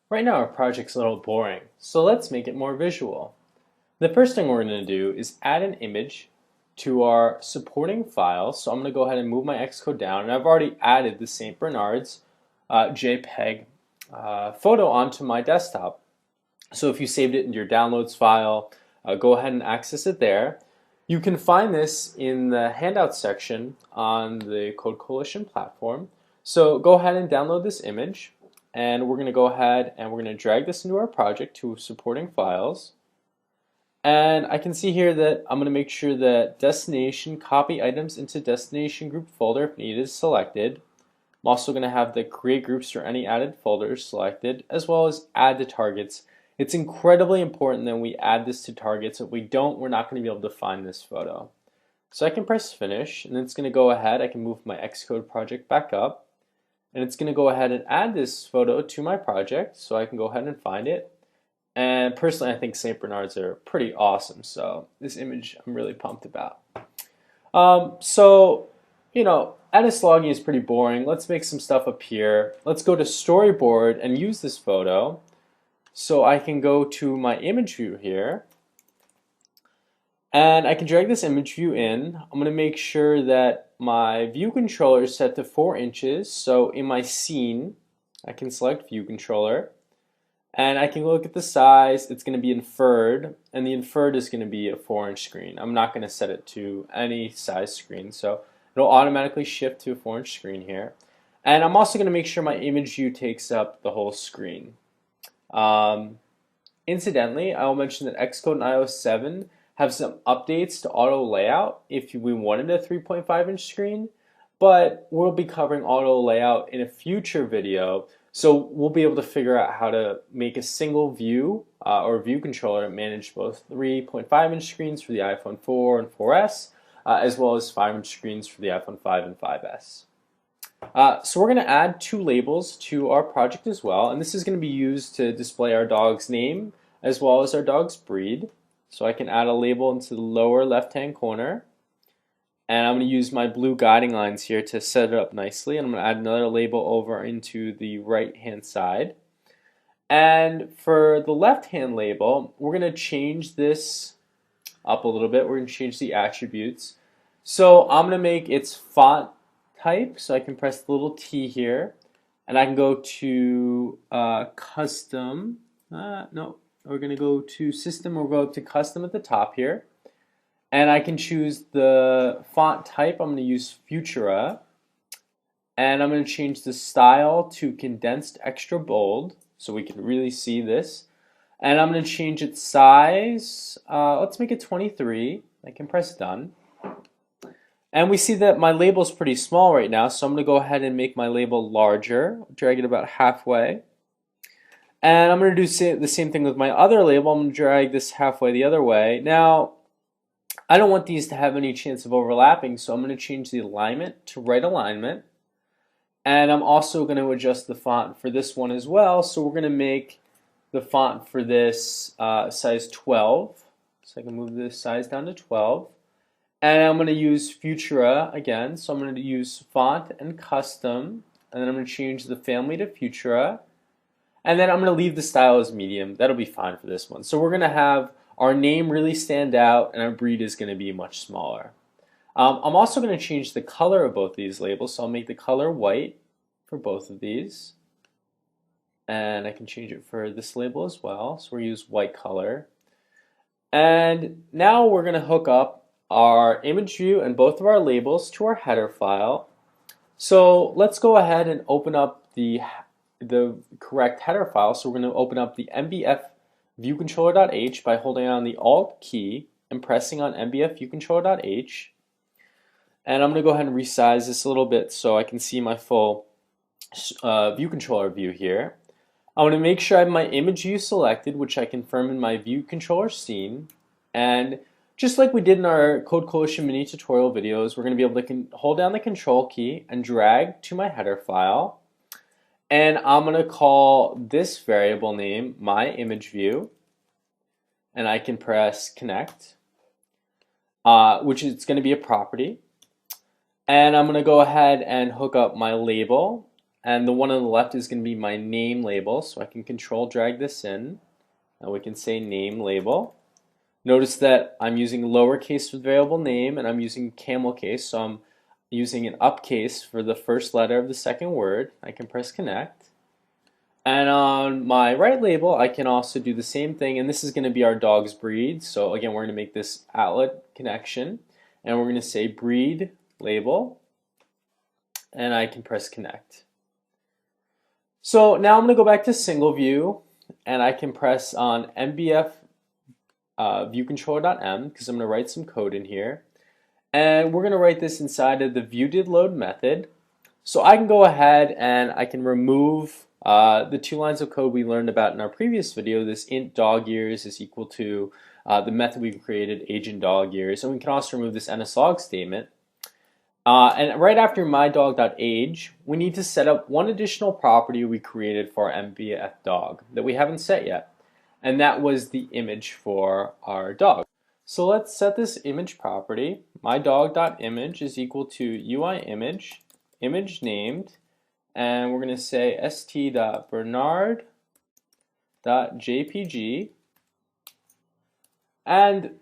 Right now our project's a little boring, so let's make it more visual. The first thing we're going to do is add an image to our supporting file. So I'm going to go ahead and move my Xcode down, and I've already added the St. Bernard's JPEG photo onto my desktop. So if you saved it in your downloads file, go ahead and access it there. You can find this in the handouts section on the Code Coalition platform. So go ahead and download this image, and we're going to go ahead and we're going to drag this into our project to supporting files. And I can see here that I'm going to make sure that destination copy items into destination group folder if needed is selected. I'm also going to have the create groups for any added folders selected, as well as add to targets. It's incredibly important that we add this to targets. If we don't, we're not going to be able to find this photo. So I can press finish, and it's going to go ahead. I can move my Xcode project back up, and it's going to go ahead and add this photo to my project, so I can go ahead and find it. And personally, I think St. Bernards are pretty awesome, so this image I'm really pumped about. Edis logging is pretty boring. Let's make some stuff up here. Let's go to storyboard and use this photo. So I can go to my image view here, and I can drag this image view in. I'm going to make sure that my view controller is set to 4 inches. So in my scene, I can select view controller, and I can look at the size. It's going to be inferred, and the inferred is going to be a 4-inch screen. I'm not going to set it to any size screen, so it'll automatically shift to a 4-inch screen here. And I'm also going to make sure my image view takes up the whole screen. Incidentally, I will mention that Xcode and iOS 7 have some updates to auto layout if we wanted a 3.5-inch screen, but we'll be covering auto layout in a future video, so we'll be able to figure out how to make a single view or view controller manage both 3.5-inch screens for the iPhone 4 and 4S, as well as 5-inch screens for the iPhone 5 and 5S. So we're going to add 2 labels to our project as well, and this is going to be used to display our dog's name as well as our dog's breed. So I can add a label into the lower left-hand corner, and I'm going to use my blue guiding lines here to set it up nicely, and I'm going to add another label over into the right-hand side. And for the left-hand label, we're going to change this up a little bit. We're going to change the attributes. So I'm going to make its font type, so I can press the little T here, and I can go to custom. No, we're going to go to system. We'll go to custom at the top here, and I can choose the font type. I'm going to use Futura, and I'm going to change the style to condensed extra bold so we can really see this. And I'm going to change its size. Let's make it 23. I can press done. And we see that my label is pretty small right now, so I'm going to go ahead and make my label larger, drag it about halfway. And I'm going to do the same thing with my other label. I'm going to drag this halfway the other way. Now, I don't want these to have any chance of overlapping, so I'm going to change the alignment to right alignment. And I'm also going to adjust the font for this one as well, so we're going to make the font for this size 12. So I can move this size down to 12. And I'm going to use Futura again, so I'm going to use font and custom, and then I'm going to change the family to Futura, and then I'm going to leave the style as medium. That'll be fine for this one. So we're going to have our name really stand out, and our breed is going to be much smaller. I'm also going to change the color of both these labels, so I'll make the color white for both of these, and I can change it for this label as well, so we'll use white color. And now we're going to hook up our image view and both of our labels to our header file. So let's go ahead and open up the correct header file. So we're going to open up the mbf viewcontroller.h by holding on the Alt key and pressing on mbf viewcontroller.h. And I'm going to go ahead and resize this a little bit so I can see my full view controller view here. I want to make sure I have my image view selected, which I confirm in my view controller scene. And just like we did in our Code Coalition mini tutorial videos, we're going to be able to hold down the control key and drag to my header file. And I'm going to call this variable name my image view. And I can press connect, which is going to be a property. And I'm going to go ahead and hook up my label. and the one on the left is going to be my name label, so I can control drag this in, and we can say name label. Notice that I'm using lowercase for the variable name, and I'm using camel case, so I'm using an uppercase for the first letter of the second word. I can press connect. And on my right label, I can also do the same thing, and this is going to be our dog's breed. So again, we're going to make this outlet connection, and we're going to say breed label, and I can press connect. So now I'm going to go back to single view, and I can press on mbf viewcontroller.m because I'm going to write some code in here, and we're going to write this inside of the viewDidLoad method. So I can go ahead and I can remove the 2 lines of code we learned about in our previous video. This int dog years is equal to the method we've created, agent dog years, and we can also remove this nslog statement. And right after mydog.age, we need to set up one additional property we created for our mbf dog that we haven't set yet, and that was the image for our dog. So let's set this image property. mydog.image is equal to UIImage, image named, and we're going to say st.bernard.jpg. And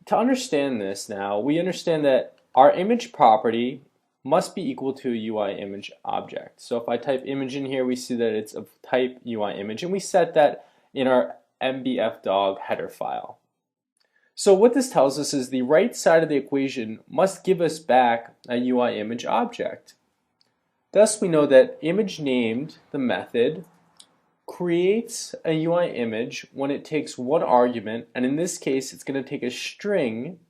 to understand this now, we understand that our image property must be equal to a UIImage object. So if I type image in here, we see that it's of type UIImage, and we set that in our mbf dog header file. So what this tells us is the right side of the equation must give us back a UIImage object. Thus we know that image named, the method, creates a UIImage when it takes one argument, and in this case it's going to take a string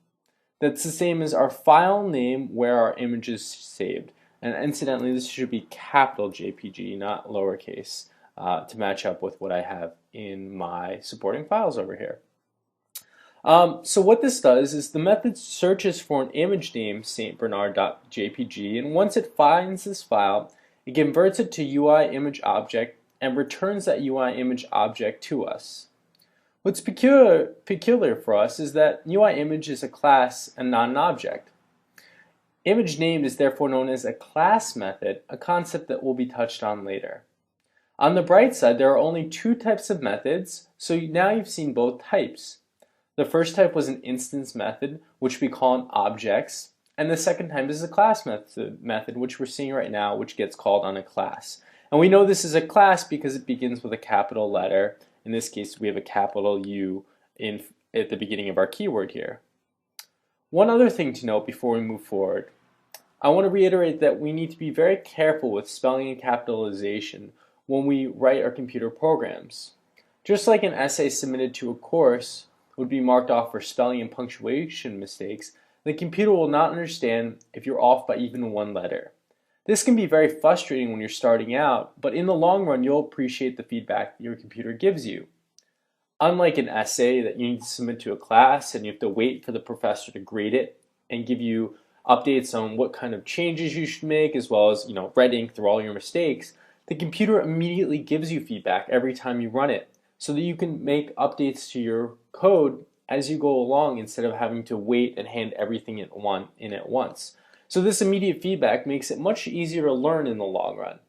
that's the same as our file name where our image is saved. And incidentally, this should be capital JPG, not lowercase, to match up with what I have in my supporting files over here. So what this does is the method searches for an image name stbernard.jpg, and once it finds this file, it converts it to UIImage object and returns that UIImage object to us. What's peculiar for us is that UIImage is a class and not an object. Image named is therefore known as a class method, a concept that will be touched on later. On the bright side, there are only 2 types of methods, so now you've seen both types. The first type was an instance method, which we call an objects, and the second type is a class method, which we're seeing right now, which gets called on a class. And we know this is a class because it begins with a capital letter. In this case, we have a capital U at the beginning of our keyword here. One other thing to note before we move forward, I want to reiterate that we need to be very careful with spelling and capitalization when we write our computer programs. Just like an essay submitted to a course would be marked off for spelling and punctuation mistakes, the computer will not understand if you're off by even 1 letter. This can be very frustrating when you're starting out, but in the long run you'll appreciate the feedback your computer gives you. Unlike an essay that you need to submit to a class and you have to wait for the professor to grade it and give you updates on what kind of changes you should make, as well as red ink through all your mistakes, the computer immediately gives you feedback every time you run it, so that you can make updates to your code as you go along instead of having to wait and hand everything in at once. So this immediate feedback makes it much easier to learn in the long run.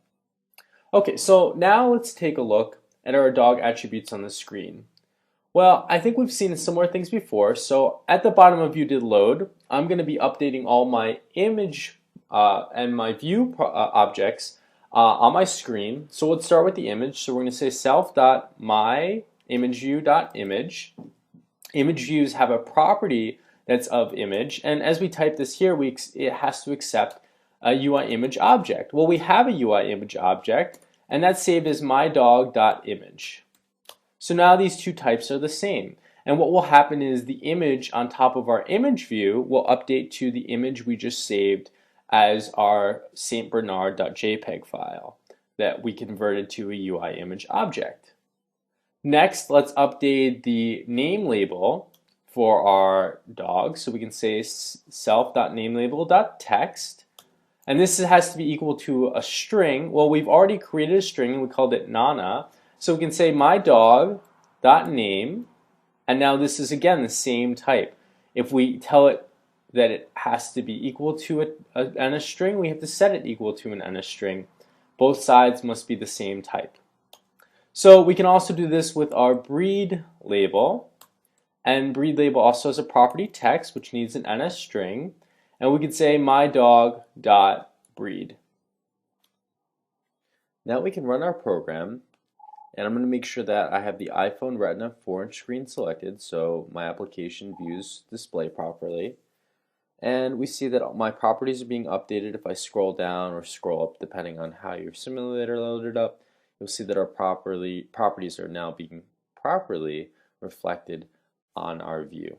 Okay, so now let's take a look at our dog attributes on the screen. Well, I think we've seen similar things before, so at the bottom of viewDidLoad, I'm going to be updating all my image and my view objects on my screen. So let's start with the image. So we're going to say self.myImageView.image. Image views have a property that's of image, and as we type this here, it has to accept a UIImage object. Well, we have a UIImage object, and that's saved as mydog.image. So now these 2 types are the same, and what will happen is the image on top of our image view will update to the image we just saved as our stbernard.jpg file that we converted to a UIImage object. Next, let's update the name label for our dog. So we can say self.namelabel.text, and this has to be equal to a string. Well, we've already created a string and we called it Nana. So we can say mydog.name, and now this is again the same type. If we tell it that it has to be equal to a string, we have to set it equal to an string. Both sides must be the same type. So we can also do this with our breed label. And breed label also has a property text, which needs an NS string. And we could say my dog dot breed. Now we can run our program. And I'm going to make sure that I have the iPhone Retina 4-inch screen selected so my application views display properly. And we see that my properties are being updated. If I scroll down or scroll up, depending on how your simulator loaded up, you'll see that our properties are now being properly reflected on our view.